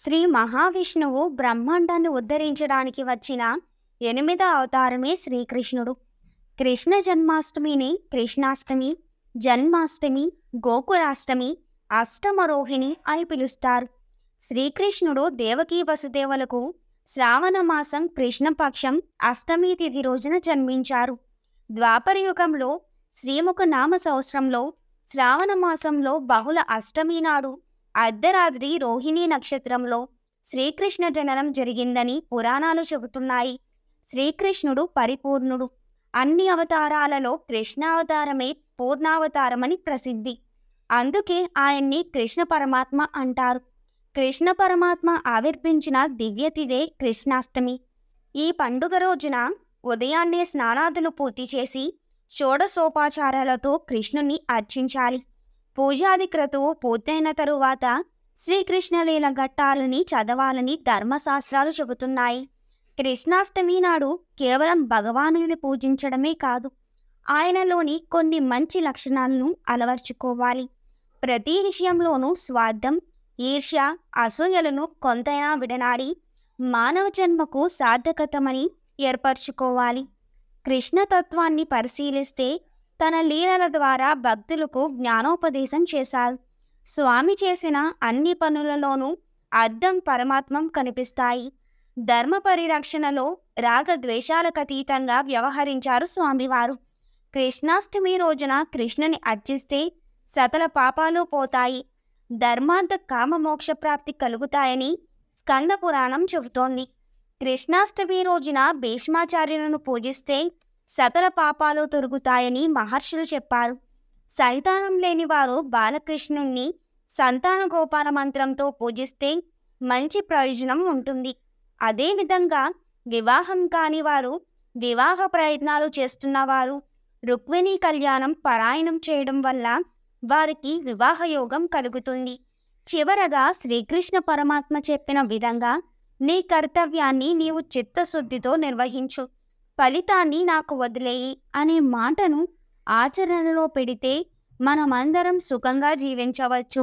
శ్రీ మహావిష్ణువు బ్రహ్మాండాన్ని ఉద్ధరించడానికి వచ్చిన 8వ అవతారమే శ్రీకృష్ణుడు. కృష్ణ జన్మాష్టమిని కృష్ణాష్టమి, జన్మాష్టమి, గోకులాష్టమి, అష్టమరోహిణి అని పిలుస్తారు. శ్రీకృష్ణుడు దేవకీ వసుదేవులకు శ్రావణ మాసం కృష్ణపక్షం అష్టమి తిథి రోజున జన్మించారు. ద్వాపరయుగంలో శ్రీముఖ నామ సంవత్సరంలో శ్రావణ మాసంలో బహుళ అష్టమి నాడు అర్ధరాత్రి రోహిణీ నక్షత్రంలో శ్రీకృష్ణ జననం జరిగిందని పురాణాలు చెబుతున్నాయి. శ్రీకృష్ణుడు పరిపూర్ణుడు. అన్ని అవతారాలలో కృష్ణావతారమే పూర్ణావతారమని ప్రసిద్ధి. అందుకే ఆయన్ని కృష్ణ పరమాత్మ అంటారు. కృష్ణ పరమాత్మ ఆవిర్భించిన దివ్యతిథే కృష్ణాష్టమి. ఈ పండుగ రోజున ఉదయాన్నే స్నానాదులు పూర్తి చేసి షోడశోపచారాలతో కృష్ణుని అర్చించాలి. పూజాది క్రతువు పూర్తయిన తరువాత శ్రీకృష్ణలీల ఘట్టాలని చదవాలని ధర్మశాస్త్రాలు చెబుతున్నాయి. కృష్ణాష్టమి నాడు కేవలం భగవానుని పూజించడమే కాదు, ఆయనలోని కొన్ని మంచి లక్షణాలను అలవర్చుకోవాలి. ప్రతి విషయంలోనూ స్వార్థం, ఈర్ష్య, అసూయలను కొంతైనా విడనాడి మానవ జన్మకు సార్థకతమని ఏర్పరచుకోవాలి. కృష్ణతత్వాన్ని పరిశీలిస్తే తన లీలల ద్వారా భక్తులకు జ్ఞానోపదేశం చేశారు. స్వామి చేసిన అన్ని పనులలోనూ అర్థం పరమాత్మం కనిపిస్తాయి. ధర్మ పరిరక్షణలో రాగద్వేషాలకు అతీతంగా వ్యవహరించారు స్వామివారు. కృష్ణాష్టమి రోజున కృష్ణుని అర్చిస్తే సకల పాపాలు పోతాయి, ధర్మార్థ కామ మోక్ష ప్రాప్తి కలుగుతాయని స్కంద పురాణం చెబుతోంది. కృష్ణాష్టమి రోజున భీష్మాచార్యులను పూజిస్తే సకల పాపాలు తొలగుతాయని మహర్షులు చెప్పారు. సంతానం లేని వారు బాలకృష్ణుణ్ణి సంతాన గోపాల మంత్రంతో పూజిస్తే మంచి ప్రయోజనం ఉంటుంది. అదేవిధంగా వివాహం కాని వారు, వివాహ ప్రయత్నాలు చేస్తున్నవారు రుక్మిణీ కళ్యాణం పారాయణం చేయడం వల్ల వారికి వివాహ యోగం కలుగుతుంది. చివరగా శ్రీకృష్ణ పరమాత్మ చెప్పిన విధంగా నీ కర్తవ్యాన్ని నీవు చిత్తశుద్ధితో నిర్వహించు, ఫలితాన్ని నాకు వదిలేయి అనే మాటను ఆచరణలో పెడితే మనమందరం సుఖంగా జీవించవచ్చు.